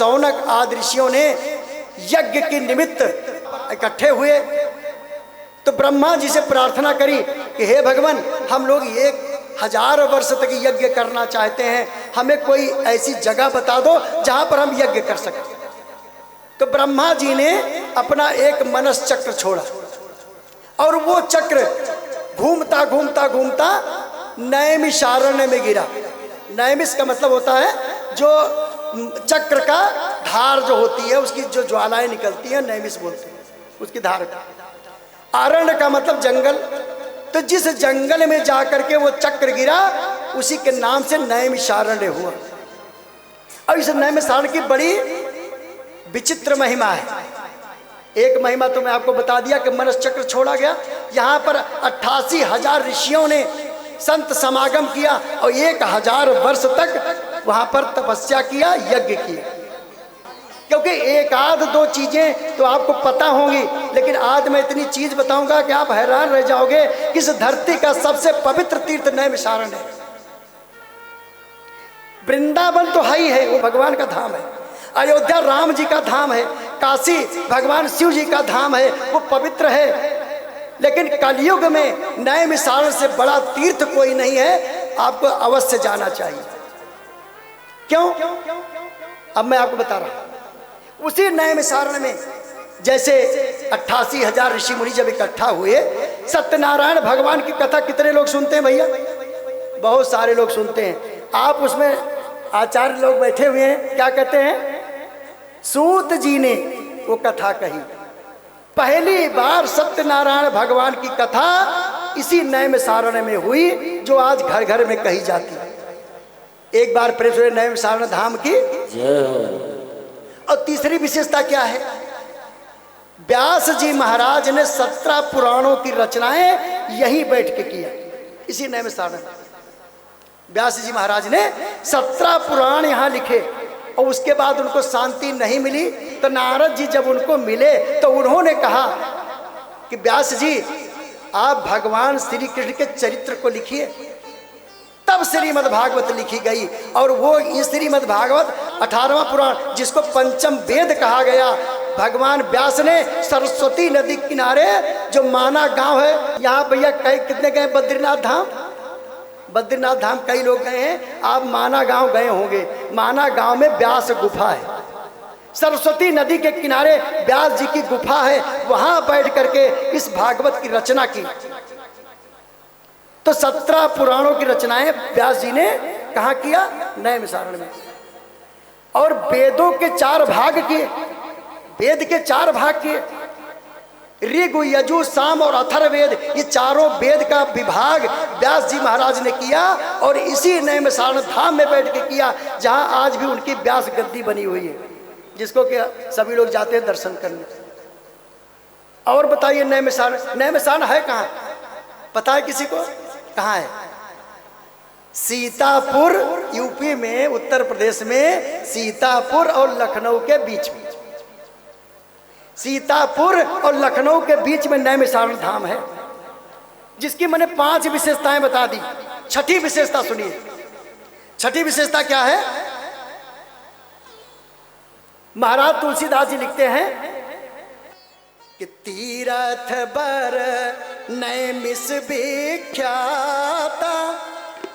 शौनक आदि ऋषियों ने यज्ञ के निमित्त इकट्ठे हुए तो ब्रह्मा जी से प्रार्थना करी कि हे भगवान, हम लोग 1000 वर्ष तक यज्ञ करना चाहते हैं, हमें कोई ऐसी जगह बता दो जहां पर हम यज्ञ कर सकें। तो ब्रह्मा जी ने अपना एक मनस चक्र छोड़ा और वो चक्र घूमता घूमता घूमता नैमिषारण्य में गिरा। नैमिष का मतलब होता है जो चक्र का धार जो होती है, उसकी जो ज्वालाएं निकलती हैं, नैमिष बोलते हैं उसकी धार का। आरण्य का मतलब जंगल। तो जिस जंगल में जाकर के वो चक्र गिरा उसी के नाम से नैमिषारण्य हुआ। और इस नैमिषारण्य की बड़ी विचित्र महिमा है। एक महिमा तो मैं आपको बता दिया कि मनस चक्र छोड़ा गया। यहाँ पर 88,000 ऋषियों ने संत समागम किया और 1000 वर्ष तक वहाँ पर तपस्या किया, यज्ञ किया। क्योंकि एक आध दो चीजें तो आपको पता होंगी, लेकिन आज मैं इतनी चीज बताऊंगा कि आप हैरान रह जाओगे कि इस धरती का सबसे पवित्र तीर्थ नैमिषारण्य है। वृंदावन तो ही है, वो भगवान का धाम है। अयोध्या राम जी का धाम है। काशी भगवान शिव जी का धाम है, वो पवित्र है। लेकिन कलयुग में नैमिषारण्य से बड़ा तीर्थ कोई नहीं है, आपको अवश्य जाना चाहिए। क्यों? अब मैं आपको बता रहा हूं। उसी नैमिषारण्य में जैसे 88,000 ऋषि मुनि जब इकट्ठा हुए, सत्यनारायण भगवान की कथा कितने लोग सुनते हैं भैया? बहुत सारे लोग सुनते हैं। आप उसमें आचार्य लोग बैठे हुए हैं, क्या कहते हैं? सूत जी ने वो कथा कही। पहली बार सत्यनारायण भगवान की कथा इसी नैमिषारण्य में हुई, जो आज घर घर में कही जाती है। एक बार प्रेम से नैमिषारण्य धाम की। और तीसरी विशेषता क्या है? व्यास जी महाराज ने 17 पुराणों की रचनाएं यहीं बैठ के किया, इसी नैमिषारण्य में। व्यास जी महाराज ने 17 पुराण यहाँ लिखे और उसके बाद उनको शांति नहीं मिली। तो नारद जी जब उनको मिले तो उन्होंने कहा कि व्यास जी, आप भगवान श्री कृष्ण के चरित्र को लिखिए। तब श्रीमद् भागवत लिखी गई। और वो ये श्रीमद् भागवत 18वां पुराण, जिसको पंचम वेद कहा गया, भगवान व्यास ने सरस्वती नदी किनारे जो माना गांव है, यहाँ भैया कितने गए? बद्रीनाथ धाम। बद्रीनाथ धाम कई लोग गए हैं, आप माना गांव गए होंगे। माना गांव में व्यास गुफा है, सरस्वती नदी के किनारे व्यास जी की गुफा है। वहां बैठ करके इस भागवत की रचना की। तो 17 पुराणों की रचनाएं व्यास जी ने कहाँ किया? नैमिषारण्य में। और वेदों के 4 भाग किए। वेद के 4 भाग किए, ऋग यजु साम और अथर्ववेद, ये चारों वेद का विभाग व्यास जी महाराज ने किया। और इसी नैमिषारण्य धाम में बैठ के किया, जहां आज भी उनकी व्यास गद्दी बनी हुई है, जिसको कि सभी लोग जाते हैं दर्शन करने। और बताइए नैमिषारण्य है कहाँ? पता है किसी को? कहाँ है? सीतापुर, यूपी में, उत्तर प्रदेश में सीतापुर और लखनऊ के बीच में। सीतापुर और लखनऊ के बीच में नैमिषारण्य धाम है, जिसकी मैंने 5 विशेषताएं बता दी। छठी विशेषता सुनिए। छठी विशेषता क्या है? महाराज तुलसीदास जी लिखते हैं कि तीरथ बर नैमिष विख्याता,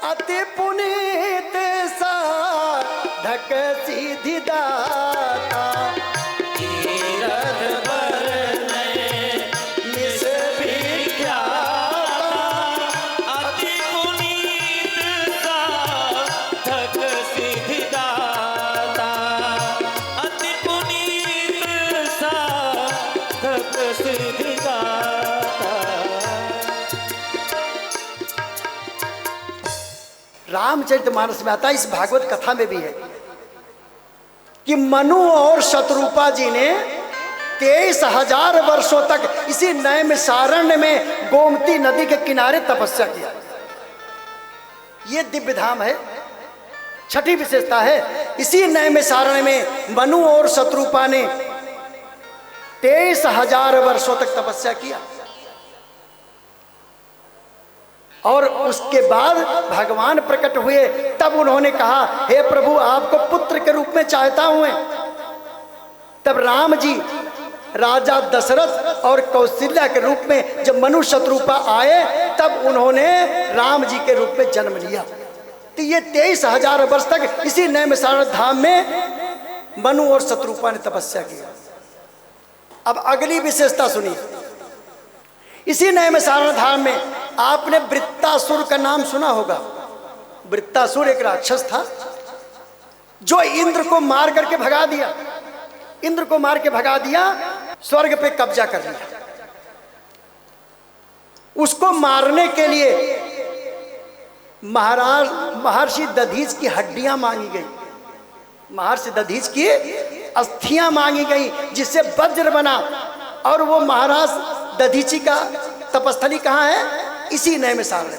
अति पुनीत साधक सिद्धि दाता। तीरथ बर नैमिष विख्याता, अति पुनीत साधक सिद्धि दाता। अति पुनीत साधक सिद्धि दाता। रामचरितमानस में आता है, इस भागवत कथा में भी है कि मनु और शतरूपा जी ने 23,000 वर्षों तक इसी नैमिषारण्य में गोमती नदी के किनारे तपस्या किया। ये दिव्य धाम है। छठी विशेषता है, इसी नैमिषारण्य में मनु और शतरूपा ने 23,000 वर्षों तक तपस्या किया। और उसके बाद भगवान प्रकट हुए। तब उन्होंने कहा, हे प्रभु, आपको पुत्र के रूप में चाहता हूं। तब राम जी राजा दशरथ और कौशल्या के रूप में जब मनु शत्रुपा आए तब उन्होंने राम जी के रूप में जन्म लिया। तो ये 23,000 वर्ष तक इसी नैमिषारण्य धाम में मनु और शत्रुपा ने तपस्या की। अब अगली विशेषता सुनिए। इसी नैमिषारण्य धाम में आपने वृत्तासुर का नाम सुना होगा। वृत्तासुर एक राक्षस था जो इंद्र को मार करके भगा दिया। इंद्र को मार के भगा दिया, स्वर्ग पे कब्जा कर लिया। उसको मारने के लिए महर्षि दधीच की हड्डियां मांगी गई, महर्षि दधीच की अस्थियां मांगी गई, जिससे वज्र बना। और वो महाराज दधीची का तपस्थली कहाँ है? इसी नैमिषारण्य।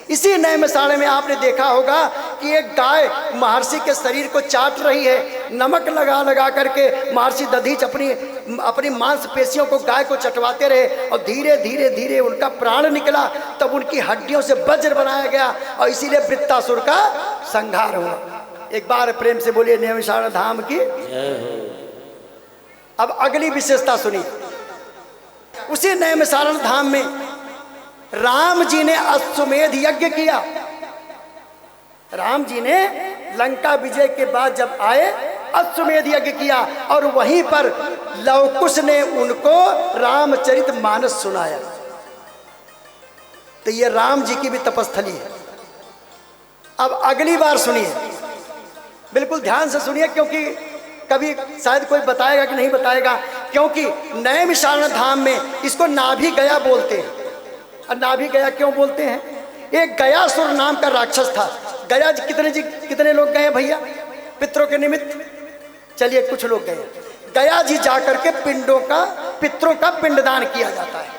इसी नैमिषारण्य में आपने देखा होगा कि एक गाय महर्षि के शरीर को चाट रही है। नमक लगा लगा करके महर्षि दधीच अपनी मांसपेशियों को गाय को चटवाते रहे और धीरे धीरे धीरे उनका प्राण निकला। तब उनकी हड्डियों से वज्र बनाया गया और इसीलिए वृत्तासुर का संहार हुआ। एक बार प्रेम से बोलिए नैमिषारण्य धाम की। अब अगली विशेषता सुनिए। उसी नैमिषारण्य धाम में राम जी ने अश्वमेध यज्ञ किया। राम जी ने लंका विजय के बाद जब आए अश्वमेध यज्ञ किया और वहीं पर लवकुश ने उनको रामचरितमानस सुनाया। तो ये राम जी की भी तपस्थली है। अब अगली बार सुनिए, बिल्कुल ध्यान से सुनिए, क्योंकि कभी शायद कोई बताएगा कि नहीं बताएगा। क्योंकि नैमिषारण्य धाम में इसको नाभि गया बोलते हैं। और नाभि गया क्यों बोलते हैं? एक गयासुर नाम का राक्षस था। गया कितने लोग गए भैया पितरों के निमित्त? चलिए कुछ लोग गए। गया जी जाकर के पितरों का पिंडदान किया जाता है।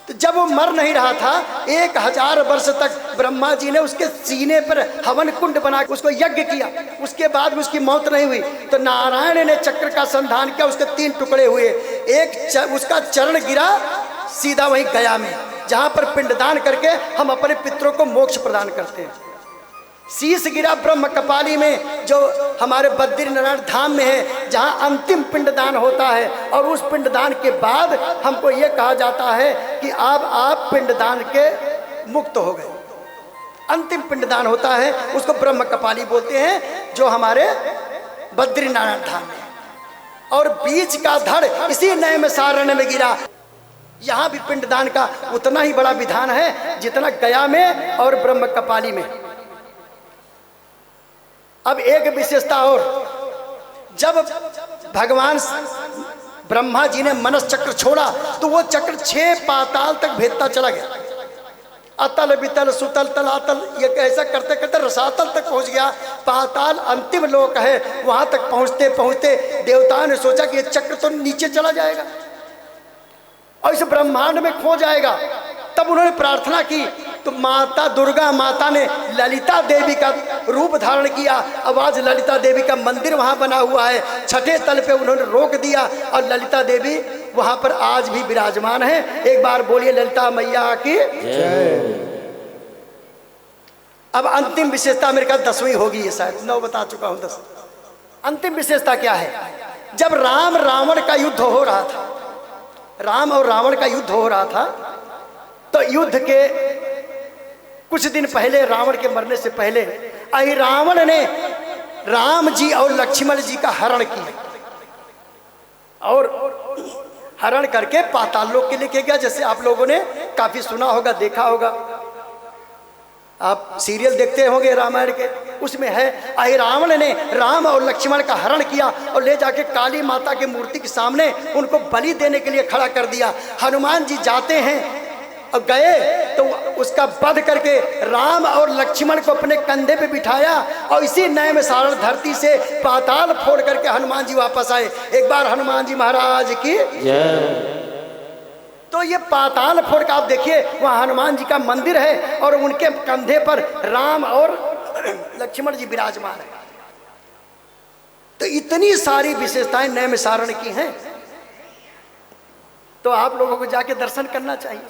तो जब वो मर नहीं रहा था, 1000 वर्ष तक ब्रह्मा जी ने उसके सीने पर हवन कुंड बना उसको यज्ञ किया। उसके बाद उसकी मौत नहीं हुई तो नारायण ने चक्र का संधान किया, उसके 3 टुकड़े हुए। उसका चरण गिरा सीधा वहीं गया में, जहां पर पिंडदान करके हम अपने पितरों को मोक्ष प्रदान करते हैं। शीश गिरा ब्रह्म कपाली में, जो हमारे बद्रीनारायण धाम में है, जहां अंतिम पिंडदान होता है। और उस पिंडदान के बाद हमको ये कहा जाता है कि अब आप पिंडदान के मुक्त हो गए। अंतिम पिंडदान होता है, उसको ब्रह्म कपाली बोलते हैं, जो हमारे बद्रीनारायण धाम में। और बीच का धड़ इसी नैमिषारण्य में गिरा। यहाँ भी पिंडदान का उतना ही बड़ा विधान है जितना गया में और ब्रह्म कपाली में। अब एक विशेषता और, जब भगवान ब्रह्मा जी ने मनस चक्र छोड़ा तो वो चक्र 6 पाताल तक भेदता चला गया। अतल वितल सुतल तलातल, ये ऐसा करते करते रसातल तक पहुंच गया। पाताल अंतिम लोक है, वहां तक पहुंचते पहुंचते देवताओं ने सोचा कि ये चक्र तो नीचे चला जाएगा और इस ब्रह्मांड में खो जाएगा। तब उन्होंने प्रार्थना की तो माता दुर्गा माता ने ललिता देवी का रूप धारण किया। अब आज ललिता देवी का मंदिर वहां बना हुआ है। 6ठे तल पे उन्होंने रोक दिया और ललिता देवी वहां पर आज भी विराजमान है। एक बार बोलिए ललिता मैया की जय। अब अंतिम विशेषता मेरे ख्याल 10वीं होगी, ये शायद 9 बता चुका हूं, 10। अंतिम विशेषता क्या है? जब राम रावण का युद्ध हो रहा था, राम और रावण का युद्ध हो रहा था, तो युद्ध के कुछ दिन पहले, रावण के मरने से पहले, रावण ने राम जी और लक्ष्मण जी का हरण किया और हरण करके पाताल लोक के लेके गया। जैसे आप लोगों ने काफी सुना होगा, देखा होगा, आप सीरियल देखते होंगे रामायण के, उसमें है रावण ने राम और लक्ष्मण का हरण किया और ले जाके काली माता की मूर्ति के सामने उनको बलि देने के लिए खड़ा कर दिया। हनुमान जी जाते हैं और गए तो उसका वध करके राम और लक्ष्मण को अपने कंधे पे बिठाया और इसी नैमिषारण्य धरती से पाताल फोड़ करके हनुमान जी वापस आए। एक बार हनुमान जी महाराज की तो ये पाताल फोड़ का आप देखिए, वहाँ हनुमान जी का मंदिर है और उनके कंधे पर राम और लक्ष्मण जी विराजमान है। तो इतनी सारी विशेषताएं नैमिषारण्य की हैं, तो आप लोगों को जाके दर्शन करना चाहिए।